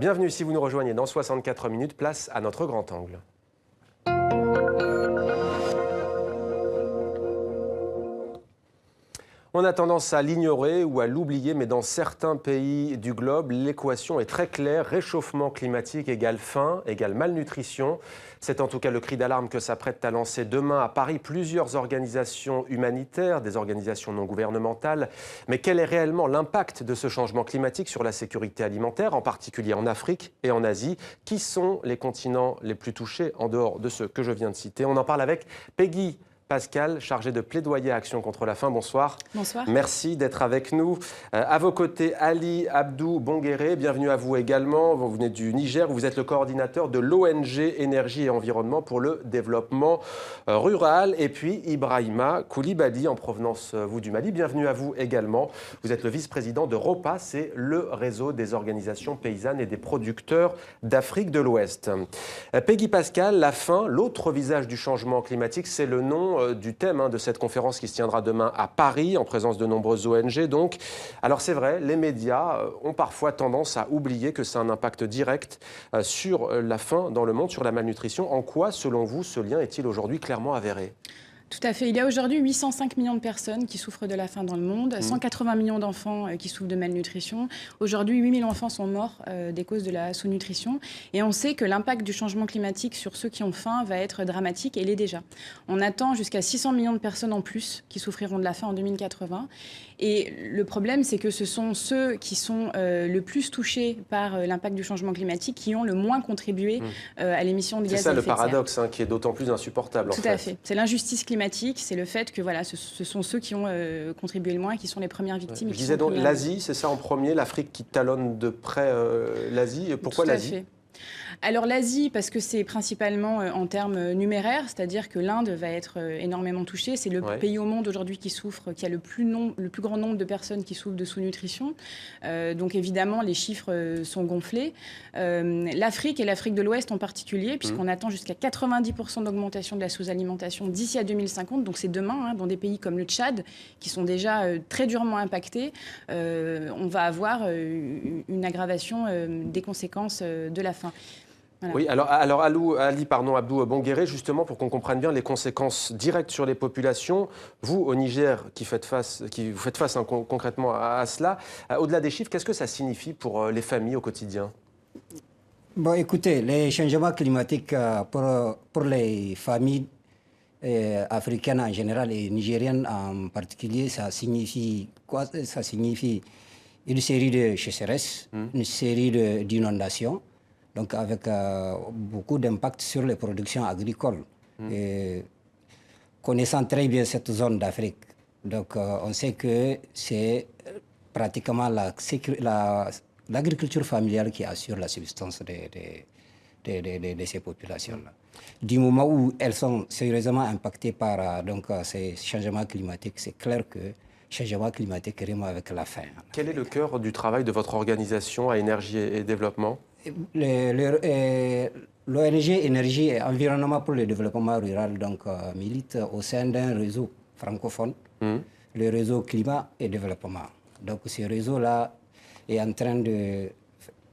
Bienvenue si vous nous rejoignez dans 64 minutes, place à notre grand angle. On a tendance à l'ignorer ou à l'oublier, mais dans certains pays du globe, l'équation est très claire. Réchauffement climatique égale faim, égale malnutrition. C'est en tout cas le cri d'alarme que s'apprêtent à lancer demain à Paris plusieurs organisations humanitaires, des organisations non gouvernementales. Mais quel est réellement l'impact de ce changement climatique sur la sécurité alimentaire, en particulier en Afrique et en Asie? Qui sont les continents les plus touchés en dehors de ceux que je viens de citer? On en parle avec Peggy Pascal, chargé de plaidoyer à Action contre la faim. Bonsoir. Bonsoir. Merci d'être avec nous. À vos côtés, Ali Abdou Bonguéré, bienvenue à vous également. Vous venez du Niger, vous êtes le coordinateur de l'ONG Énergie et Environnement pour le développement rural. Et puis Ibrahima Koulibaly, en provenance vous du Mali, bienvenue à vous également. Vous êtes le vice-président de ROPA, c'est le réseau des organisations paysannes et des producteurs d'Afrique de l'Ouest. Peggy Pascal, la faim, l'autre visage du changement climatique, c'est le nom du thème de cette conférence qui se tiendra demain à Paris, en présence de nombreuses ONG. Donc, alors c'est vrai, les médias ont parfois tendance à oublier que c'est un impact direct sur la faim dans le monde, sur la malnutrition. En quoi, selon vous, ce lien est-il aujourd'hui clairement avéré ? Tout à fait. Il y a aujourd'hui 805 millions de personnes qui souffrent de la faim dans le monde, 180 millions d'enfants qui souffrent de malnutrition. Aujourd'hui, 8 000 enfants sont morts des causes de la sous-nutrition. Et on sait que l'impact du changement climatique sur ceux qui ont faim va être dramatique, et il est déjà. On attend jusqu'à 600 millions de personnes en plus qui souffriront de la faim en 2080. Et le problème, c'est que ce sont ceux qui sont le plus touchés par l'impact du changement climatique qui ont le moins contribué à l'émission de gaz à effet de serre. C'est ça le paradoxe qui est d'autant plus insupportable. Tout à fait. C'est l'injustice climatique. C'est le fait que voilà, ce sont ceux qui ont contribué le moins qui sont les premières victimes. Je disais donc l'Asie, c'est ça en premier, l'Afrique qui talonne de près l'Asie. Pourquoi l'Asie ? Alors l'Asie, parce que c'est principalement en termes numéraires, c'est-à-dire que l'Inde va être énormément touchée. C'est le pays au monde aujourd'hui qui souffre, qui a le plus grand nombre de personnes qui souffrent de sous-nutrition. Donc évidemment, les chiffres sont gonflés. L'Afrique et l'Afrique de l'Ouest en particulier, puisqu'on attend jusqu'à 90% d'augmentation de la sous-alimentation d'ici à 2050. Donc c'est demain, dans des pays comme le Tchad, qui sont déjà très durement impactés, on va avoir une aggravation des conséquences de la faim. Voilà. Oui, alors Ali Abdou Bonguéré, justement, pour qu'on comprenne bien les conséquences directes sur les populations, vous, au Niger, vous faites face concrètement à cela, au-delà des chiffres, qu'est-ce que ça signifie pour les familles au quotidien ? Bon, écoutez, les changements climatiques pour les familles africaines en général et nigériennes en particulier, ça signifie quoi? Ça signifie une série de sécheresses, une série d'inondations, donc avec beaucoup d'impact sur les productions agricoles. Et connaissant très bien cette zone d'Afrique, donc on sait que c'est pratiquement l'agriculture familiale qui assure la subsistance de ces populations-là. Du moment où elles sont sérieusement impactées par ces changements climatiques, c'est clair que changement climatique rime avec la faim. Quel est le cœur du travail de votre organisation à Énergie et Développement ? L'ONG Énergie et Environnement pour le développement rural milite au sein d'un réseau francophone, le réseau Climat et Développement. Donc ce réseau-là est en train de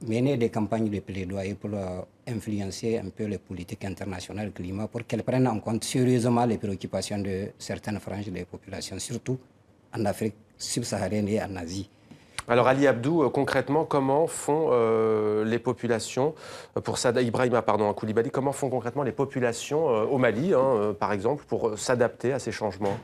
mener des campagnes de plaidoyer pour influencer un peu les politiques internationales climat pour qu'elles prennent en compte sérieusement les préoccupations de certaines franges des populations, surtout en Afrique subsaharienne et en Asie. Alors Ali Abdou, concrètement, comment font les populations, Ibrahima Koulibaly, comment font concrètement les populations au Mali, par exemple, pour s'adapter à ces changements ?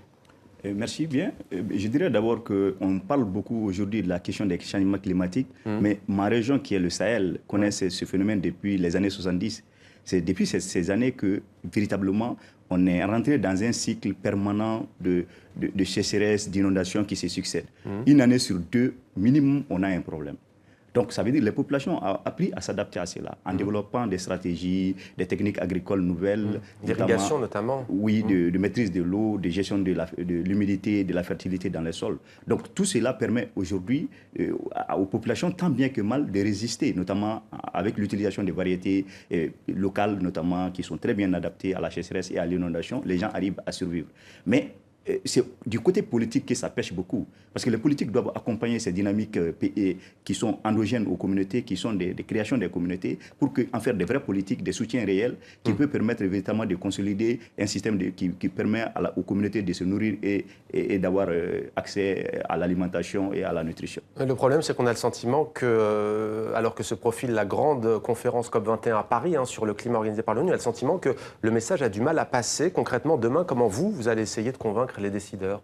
Merci bien. Je dirais d'abord qu'on parle beaucoup aujourd'hui de la question des changements climatiques, mais ma région qui est le Sahel connaît ce phénomène depuis les années 70. C'est depuis ces années que, véritablement, on est rentré dans un cycle permanent de sécheresse, d'inondations qui se succèdent. Une année sur deux, minimum, on a un problème. Donc, ça veut dire que les populations ont appris à s'adapter à cela, en développant des stratégies, des techniques agricoles nouvelles. D'irrigation notamment. Oui, de maîtrise de l'eau, de gestion de l'humidité, de la fertilité dans les sols. Donc, tout cela permet aujourd'hui aux populations, tant bien que mal, de résister, notamment avec l'utilisation des variétés locales, notamment, qui sont très bien adaptées à la sécheresse et à l'inondation. Les gens arrivent à survivre. Mais c'est du côté politique que ça pêche beaucoup. Parce que les politiques doivent accompagner ces dynamiques qui sont endogènes aux communautés, qui sont des créations des communautés, pour en faire des vraies politiques, des soutiens réels, qui peuvent permettre véritablement de consolider un système qui permet aux communautés de se nourrir et d'avoir accès à l'alimentation et à la nutrition. Le problème, c'est qu'on a le sentiment que, alors que se profile la grande conférence COP21 à Paris sur le climat organisé par l'ONU, on a le sentiment que le message a du mal à passer. Concrètement, demain, comment vous allez essayer de convaincre les décideurs?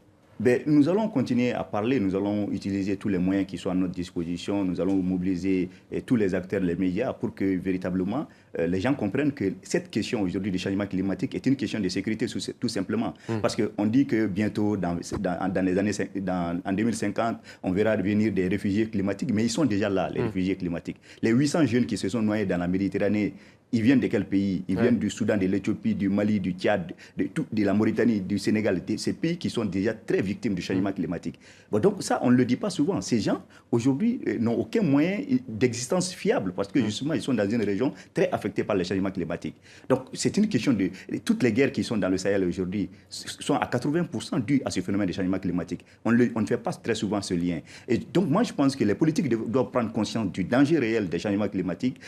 Nous allons continuer à parler, nous allons utiliser tous les moyens qui sont à notre disposition, nous allons mobiliser tous les acteurs, les médias, pour que véritablement les gens comprennent que cette question aujourd'hui du changement climatique est une question de sécurité tout simplement. Parce qu'on dit que bientôt, en 2050, on verra venir des réfugiés climatiques, mais ils sont déjà là, les réfugiés climatiques. Les 800 jeunes qui se sont noyés dans la Méditerranée, ils viennent de quel pays? Ils viennent du Soudan, de l'Éthiopie, du Mali, du Tchad, de la Mauritanie, du Sénégal, ces pays qui sont déjà très victimes du changement climatique. Donc ça, on ne le dit pas souvent. Ces gens, aujourd'hui, n'ont aucun moyen d'existence fiable parce que justement, ils sont dans une région très affectée par le changement climatique. Donc c'est une question de... Toutes les guerres qui sont dans le Sahel aujourd'hui sont à 80% dues à ce phénomène de changement climatique. On ne fait pas très souvent ce lien. Et donc moi, je pense que les politiques doivent prendre conscience du danger réel des changements climatiques,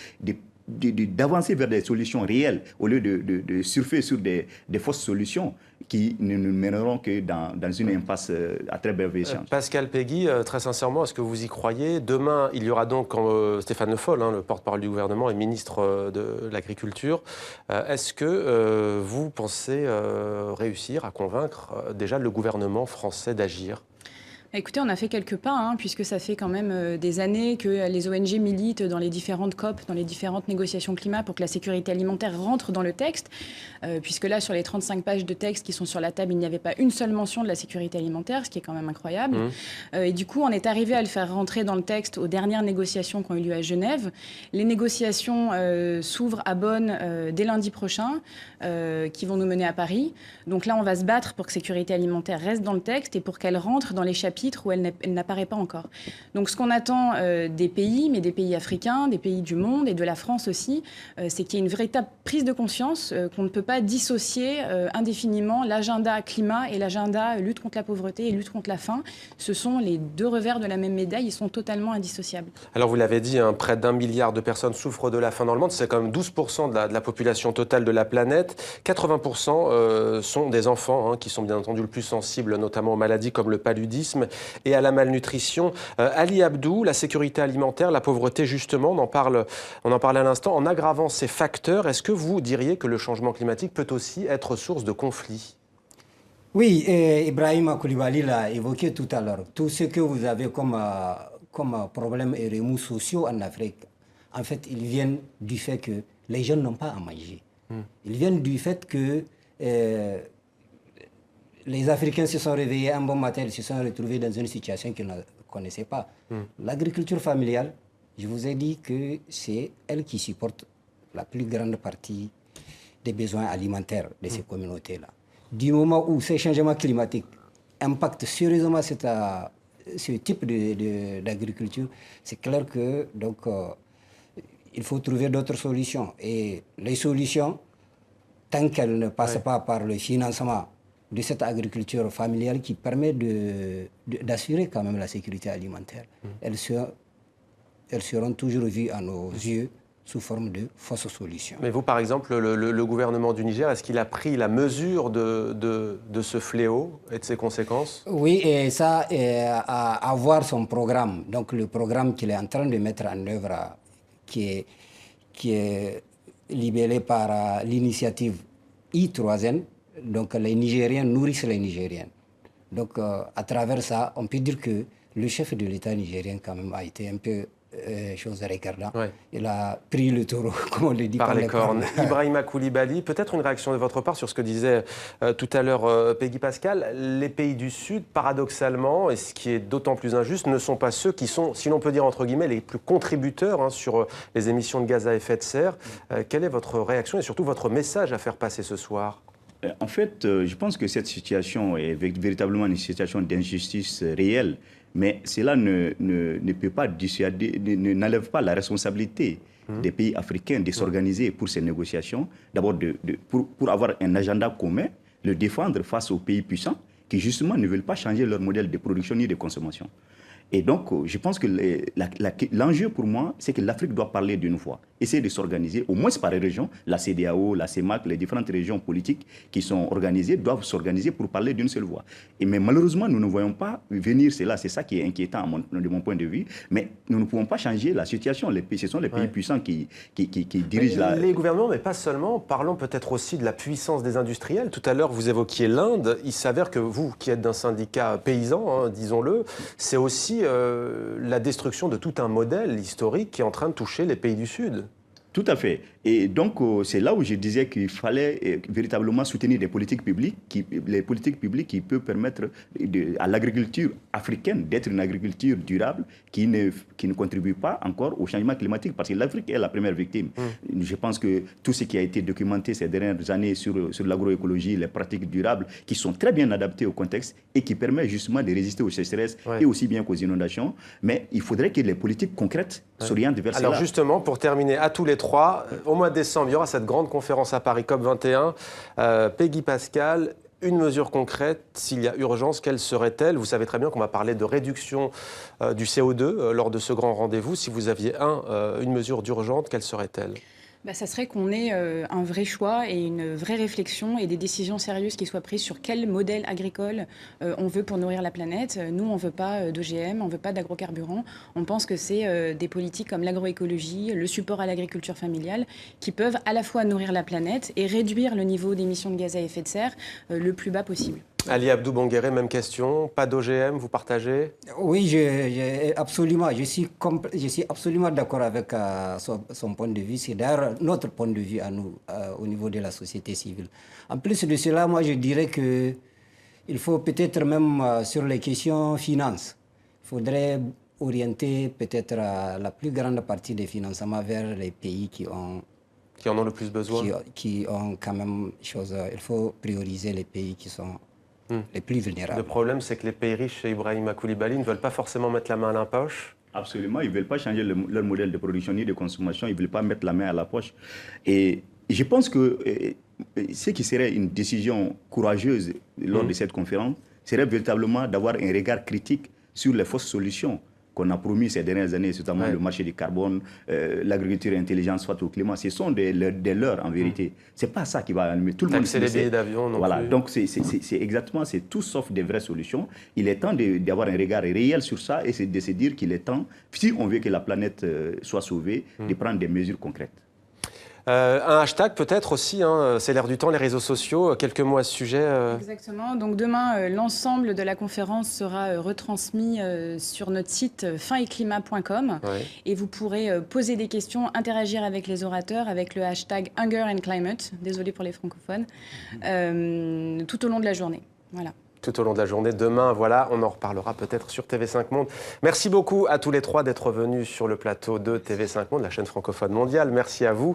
d'avancer vers des solutions réelles au lieu de surfer sur des fausses solutions qui ne nous mèneront que dans une impasse à très brève échéance. Pascal Péguy, très sincèrement, est-ce que vous y croyez? Demain, il y aura donc Stéphane Le Foll, le porte-parole du gouvernement et ministre de l'Agriculture. Est-ce que vous pensez réussir à convaincre déjà le gouvernement français d'agir? Écoutez, on a fait quelques pas, puisque ça fait quand même des années que les ONG militent dans les différentes COP, dans les différentes négociations climat pour que la sécurité alimentaire rentre dans le texte, puisque là, sur les 35 pages de texte qui sont sur la table, il n'y avait pas une seule mention de la sécurité alimentaire, ce qui est quand même incroyable. Et du coup, on est arrivé à le faire rentrer dans le texte aux dernières négociations qui ont eu lieu à Genève. Les négociations s'ouvrent à Bonn dès lundi prochain, qui vont nous mener à Paris. Donc là, on va se battre pour que sécurité alimentaire reste dans le texte et pour qu'elle rentre dans les chapitres où elle n'apparaît pas encore. Donc ce qu'on attend des pays, mais des pays africains, des pays du monde et de la France aussi, c'est qu'il y ait une véritable prise de conscience qu'on ne peut pas dissocier indéfiniment l'agenda climat et l'agenda lutte contre la pauvreté et lutte contre la faim. Ce sont les deux revers de la même médaille, ils sont totalement indissociables. Alors vous l'avez dit, près d'1 milliard de personnes souffrent de la faim dans le monde, c'est quand même 12% de la population totale de la planète. 80% sont des enfants qui sont bien entendu le plus sensibles, notamment aux maladies comme le paludisme et à la malnutrition. Ali Abdou, la sécurité alimentaire, la pauvreté justement, on en parle à l'instant, en aggravant ces facteurs, est-ce que vous diriez que le changement climatique peut aussi être source de conflits? Oui, Ibrahima Koulibaly l'a évoqué tout à l'heure. Tout ce que vous avez comme problèmes et remous sociaux en Afrique, en fait, ils viennent du fait que les jeunes n'ont pas à manger. Ils viennent du fait que les Africains se sont réveillés un bon matin, ils se sont retrouvés dans une situation qu'ils ne connaissaient pas. L'agriculture familiale, je vous ai dit que c'est elle qui supporte la plus grande partie des besoins alimentaires de ces communautés-là. Du moment où ces changements climatiques impactent sérieusement ce type d'agriculture, c'est clair que donc, il faut trouver d'autres solutions. Et les solutions, tant qu'elles ne passent pas par le financement de cette agriculture familiale qui permet d'assurer quand même la sécurité alimentaire, elles seront toujours vues à nos yeux sous forme de fausses solutions. Mais vous, par exemple, le gouvernement du Niger, est-ce qu'il a pris la mesure de ce fléau et de ses conséquences? Oui, et ça, à voir son programme. Donc le programme qu'il est en train de mettre en œuvre, qui est libellé par l'initiative I3N, donc les Nigériens nourrissent les Nigériens. Donc à travers ça, on peut dire que le chef de l'État nigérien quand même a été un peu chose regardant. Il a pris le taureau, comme on le dit. Par les cornes. Ibrahima Koulibaly, peut-être une réaction de votre part sur ce que disait tout à l'heure Péguy Pascal. Les pays du Sud, paradoxalement, et ce qui est d'autant plus injuste, ne sont pas ceux qui sont, si l'on peut dire entre guillemets, les plus contributeurs sur les émissions de gaz à effet de serre. Quelle est votre réaction et surtout votre message à faire passer ce soir? En fait, je pense que cette situation est véritablement une situation d'injustice réelle. Mais cela ne peut pas dissuader, n'enlève pas la responsabilité des pays africains de s'organiser pour ces négociations. D'abord, pour avoir un agenda commun, le défendre face aux pays puissants qui justement ne veulent pas changer leur modèle de production ni de consommation. Et donc, je pense que l'enjeu pour moi, c'est que l'Afrique doit parler d'une voix, essayer de s'organiser, au moins par les régions, la CEDEAO, la CEMAC, les différentes régions politiques qui sont organisées, doivent s'organiser pour parler d'une seule voix. Mais malheureusement, nous ne voyons pas venir cela, c'est ça qui est inquiétant de mon point de vue, mais nous ne pouvons pas changer la situation. Ce sont les pays puissants qui dirigent la... Les gouvernements, mais pas seulement, parlons peut-être aussi de la puissance des industriels. Tout à l'heure, vous évoquiez l'Inde, il s'avère que vous, qui êtes d'un syndicat paysan, hein, disons-le, c'est aussi la destruction de tout un modèle historique qui est en train de toucher les pays du Sud. Tout à fait. Et donc, c'est là où je disais qu'il fallait véritablement soutenir des politiques publiques, les politiques publiques qui peuvent permettre à l'agriculture africaine d'être une agriculture durable qui ne contribue pas encore au changement climatique, parce que l'Afrique est la première victime. Je pense que tout ce qui a été documenté ces dernières années sur l'agroécologie, les pratiques durables, qui sont très bien adaptées au contexte et qui permettent justement de résister aux sécheresses et aussi bien qu'aux inondations. Mais il faudrait que les politiques concrètes s'orientent vers cela. Alors justement, pour terminer, à tous les trois, au mois de décembre, il y aura cette grande conférence à Paris, COP21. Peggy Pascal, une mesure concrète, s'il y a urgence, quelle serait-elle? Vous savez très bien qu'on va parler de réduction du CO2 lors de ce grand rendez-vous. Si vous aviez une mesure d'urgence, quelle serait-elle? Ça serait qu'on ait un vrai choix et une vraie réflexion et des décisions sérieuses qui soient prises sur quel modèle agricole on veut pour nourrir la planète. Nous, on ne veut pas d'OGM, on ne veut pas d'agrocarburants. On pense que c'est des politiques comme l'agroécologie, le support à l'agriculture familiale, qui peuvent à la fois nourrir la planète et réduire le niveau d'émissions de gaz à effet de serre le plus bas possible. Ali Abdou Bonguéré, même question. Pas d'OGM, vous partagez? Oui, absolument. Je suis absolument d'accord avec son point de vue. C'est d'ailleurs notre point de vue à nous, au niveau de la société civile. En plus de cela, moi, je dirais qu'il faut peut-être même sur les questions finances, il faudrait orienter peut-être la plus grande partie des financements vers les pays qui en ont le plus besoin. Qui ont quand même chose. Il faut prioriser les pays qui sont les plus vulnérables. Le problème, c'est que les pays riches chez Ibrahima Koulibaly ne veulent pas forcément mettre la main à la poche. Absolument, ils ne veulent pas changer leur modèle de production ni de consommation, ils ne veulent pas mettre la main à la poche. Et je pense que ce qui serait une décision courageuse lors de cette conférence serait véritablement d'avoir un regard critique sur les fausses solutions qu'on a promis ces dernières années, notamment le marché du carbone, l'agriculture intelligente, soit au climat. Ce sont des leurs en vérité. C'est pas ça qui va allumer. Tout le monde sait les billets d'avion non voilà. plus. Donc c'est exactement, c'est tout sauf des vraies solutions. Il est temps d'avoir un regard réel sur ça et de se dire qu'il est temps, si on veut que la planète soit sauvée, de prendre des mesures concrètes. Un hashtag peut-être aussi, hein, c'est l'air du temps, les réseaux sociaux. Quelques mots à ce sujet. Exactement. Donc demain, l'ensemble de la conférence sera retransmis sur notre site faimeclimat.com et vous pourrez poser des questions, interagir avec les orateurs avec le hashtag Hunger and Climate, désolé pour les francophones, tout au long de la journée. Voilà. Tout au long de la journée. Demain, voilà, on en reparlera peut-être sur TV5 Monde. Merci beaucoup à tous les trois d'être venus sur le plateau de TV5 Monde, la chaîne francophone mondiale. Merci à vous.